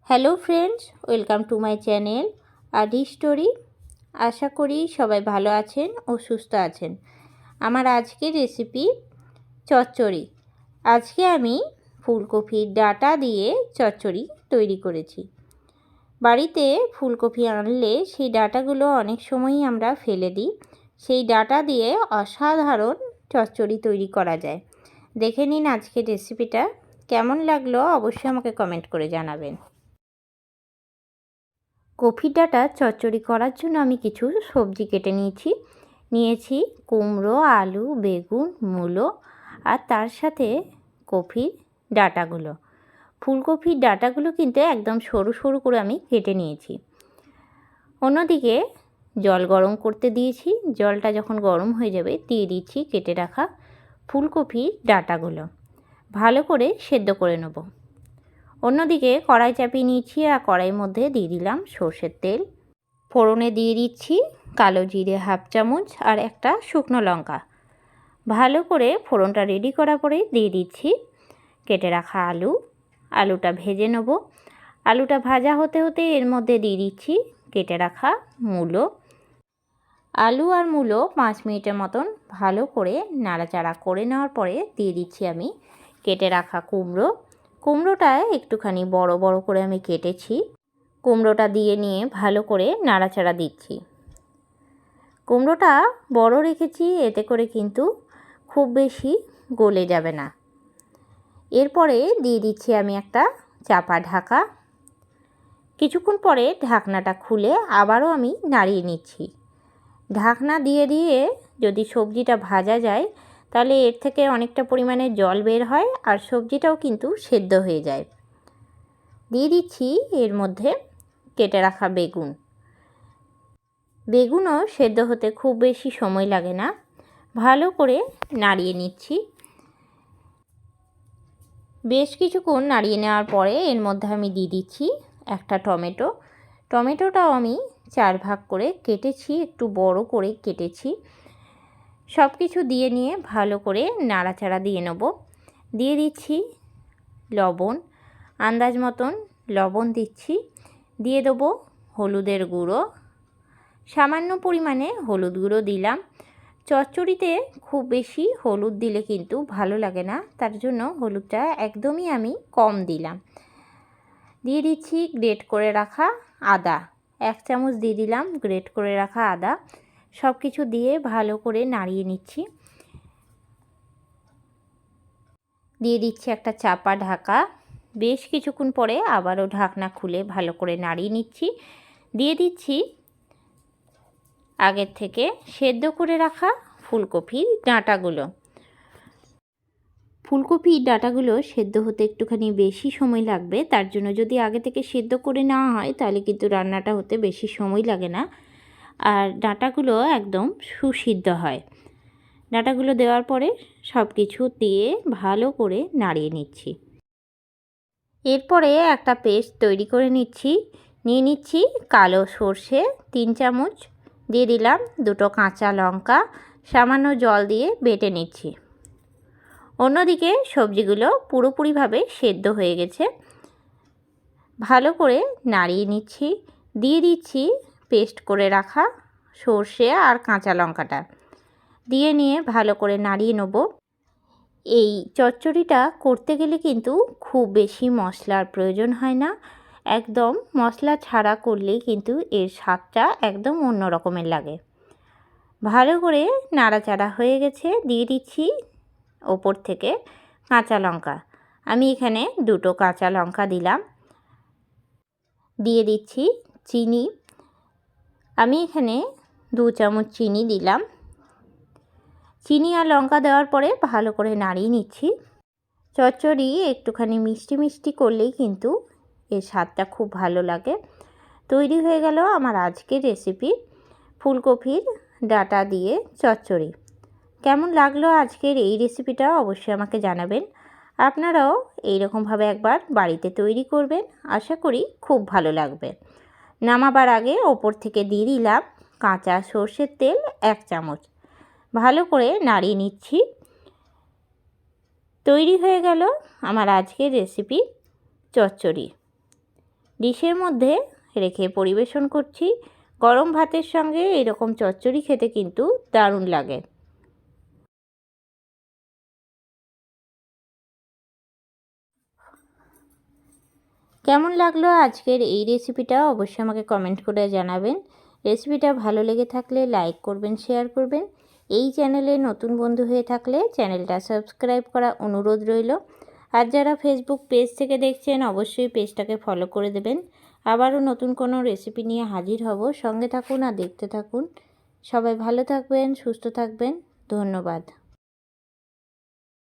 Hello friends, welcome to my channel আদি story. আশা করি সবাই ভালো আছেন ও সুস্থ আছেন। আমার আজকের রেসিপি চচ্চড়ি। আজকে আমি ফুলকপির ডাঁটা দিয়ে চচ্চড়ি তৈরি করেছি। বাড়িতে ফুলকপি আনলে সেই ডাঁটাগুলো অনেক সময়ই আমরা ফেলে দিই। সেই ডাঁটা দিয়ে অসাধারণ চচ্চড়ি তৈরি করা যায়। দেখে নিন আজকের রেসিপিটা। কেমন লাগলো অবশ্যই আমাকে কমেন্ট করে জানাবেন। কপির ডাঁটা চচ্চড়ি করার জন্য আমি কিছু সবজি কেটে নিয়েছি কুমড়ো, আলু, বেগুন, মূলো আর তার সাথে কপির ডাঁটাগুলো। ফুলকপির ডাঁটাগুলো কিন্তু একদম সরু সরু করে আমি কেটে নিয়েছি। অন্যদিকে জল গরম করতে দিয়েছি। জলটা যখন গরম হয়ে যাবে দিয়ে দিচ্ছি কেটে রাখা ফুলকপির ডাঁটাগুলো। ভালো করে সেদ্ধ করে নেব। অন্যদিকে কড়াই চাপিয়ে নিয়েছি আর কড়াইয়ের মধ্যে দিয়ে দিলাম সর্ষের তেল। ফোড়নে দিয়ে দিচ্ছি কালো জিরে হাফ চামচ আর একটা শুকনো লঙ্কা। ভালো করে ফোড়নটা রেডি করার পরে দিয়ে দিচ্ছি কেটে রাখা আলুটা ভেজে নেব। আলুটা ভাজা হতে হতে এর মধ্যে দিয়ে দিচ্ছি কেটে রাখা মূলো। আলু আর মূলো 5 মিনিটের মতন ভালো করে নাড়াচাড়া করে নেওয়ার পরে দিয়ে দিচ্ছি আমি কেটে রাখা কুমড়োটা একটুখানি বড় বড় করে আমি কেটেছি। কুমড়োটা দিয়ে নিয়ে ভালো করে নাড়াচাড়া দিচ্ছি। কুমড়োটা বড় রেখেছি, এতে করে কিন্তু খুব বেশি গলে যাবে না। এরপরে দিয়ে দিচ্ছি আমি একটা চাপা ঢাকা। কিছুক্ষণ পরে ঢাকনাটা খুলে আবারও আমি নাড়িয়ে নিচ্ছি। ঢাকনা দিয়ে দিয়ে যদি সবজিটা ভাজা যায় তাহলে এর থেকে অনেকটা পরিমাণে জল বের হয় আর সবজিটাও কিন্তু সেদ্ধ হয়ে যায়। দিয়ে দিচ্ছি এর মধ্যে কেটে রাখা বেগুনও সেদ্ধ হতে খুব বেশি সময় লাগে না। ভালো করে নাড়িয়ে নিচ্ছি। বেশ কিছুক্ষণ নাড়িয়ে নেওয়ার পরে এর মধ্যে আমি দিয়ে দিচ্ছি একটা টমেটোটাও আমি 4 ভাগ করে কেটেছি, একটু বড় করে কেটেছি। সব কিছু দিয়ে নিয়ে ভালো করে নাড়াচাড়া দিয়ে নেব। দিয়ে দিচ্ছি লবণ, আন্দাজ মতন লবণ দিচ্ছি। দিয়ে দেবো হলুদের গুঁড়ো, সামান্য পরিমাণে হলুদ গুঁড়ো দিলাম। চচ্চড়িতে খুব বেশি হলুদ দিলে কিন্তু ভালো লাগে না, তার জন্য হলুদটা একদমই আমি কম দিলাম। দিয়ে দিচ্ছি গ্রেট করে রাখা আদা, 1 চামচ দিয়ে দিলাম গ্রেট করে রাখা আদা। সব কিছু দিয়ে ভালো করে নাড়িয়ে নিচ্ছি। দিয়ে দিচ্ছি একটা চাপা ঢাকা। বেশ কিছুক্ষণ পরে আবারও ঢাকনা খুলে ভালো করে নাড়িয়ে নিচ্ছি। দিয়ে দিচ্ছি আগের থেকে সেদ্ধ করে রাখা ফুলকপির ডাঁটাগুলো। ফুলকপির ডাঁটাগুলো সেদ্ধ হতে একটুখানি বেশি সময় লাগবে, তার জন্য যদি আগে থেকে সেদ্ধ করে নেওয়া হয় তাহলে কিন্তু রান্নাটা হতে বেশি সময় লাগে না আর ডাঁটাগুলো একদম সুসিদ্ধ হয়। ডাঁটাগুলো দেওয়ার পরে সব কিছু দিয়ে ভালো করে নাড়িয়ে নিচ্ছি। এরপরে একটা পেস্ট তৈরি করে নিয়ে নিচ্ছি কালো সর্ষে 3 চামচ, দিয়ে দিলাম 2টো কাঁচা লঙ্কা, সামান্য জল দিয়ে বেটে নিচ্ছি। অন্যদিকে সবজিগুলো পুরোপুরিভাবে সেদ্ধ হয়ে গেছে। ভালো করে নাড়িয়ে নিচ্ছি। দিয়ে দিচ্ছি পেস্ট করে রাখা সর্ষে আর কাঁচা লঙ্কাটা, দিয়ে নিয়ে ভালো করে নাড়িয়ে নেব। এই চচ্চড়িটা করতে গেলে কিন্তু খুব বেশি মশলার প্রয়োজন হয় না, একদম মশলা ছাড়া করলেই কিন্তু এর স্বাদটা একদম অন্য রকমের লাগে। ভালো করে নাড়াচাড়া হয়ে গেছে। দিয়ে দিচ্ছি ওপর থেকে কাঁচা লঙ্কা। আমি এখানে 2টো কাঁচা লঙ্কা দিলাম। দিয়ে দিচ্ছি চিনি। আমি এখানে 2 চামচ চিনি দিলাম। চিনি আর লঙ্কা দেওয়ার পরে ভালো করে নাড়িয়ে নিচ্ছি। চচ্চড়ি একটুখানি মিষ্টি মিষ্টি করলেই কিন্তু এর স্বাদটা খুব ভালো লাগে। তৈরি হয়ে গেল আমার আজকের রেসিপি ফুলকপির ডাঁটা দিয়ে চচ্চড়ি। কেমন লাগলো আজকের এই রেসিপিটা অবশ্যই আমাকে জানাবেন। আপনারাও এইরকমভাবে একবার বাড়িতে তৈরি করবেন, আশা করি খুব ভালো লাগবে। নামাবার আগে ওপর থেকে দিয়ে দিলাম কাঁচা সর্ষের তেল 1 চামচ। ভালো করে নাড়িয়ে নিচ্ছি। তৈরি হয়ে গেল আমার আজকের রেসিপি চচ্চড়ি। ডিশের মধ্যে রেখে পরিবেশন করছি। গরম ভাতের সঙ্গে এরকম চচ্চড়ি খেতে কিন্তু দারুণ লাগে। কেমন লাগলো আজকের এই রেসিপিটা অবশ্যই আমাকে কমেন্ট করে জানাবেন। রেসিপিটা ভালো লেগে থাকলে লাইক করবেন, শেয়ার করবেন। এই চ্যানেলে নতুন বন্ধু হয়ে থাকলে চ্যানেলটা সাবস্ক্রাইব করা অনুরোধ রইল। আর যারা ফেসবুক পেজ থেকে দেখছেন অবশ্যই পেজটাকে ফলো করে দেবেন। আবারও নতুন কোনো রেসিপি নিয়ে হাজির হব। সঙ্গে থাকুন আর দেখতে থাকুন। সবাই ভালো থাকবেন, সুস্থ থাকবেন। ধন্যবাদ।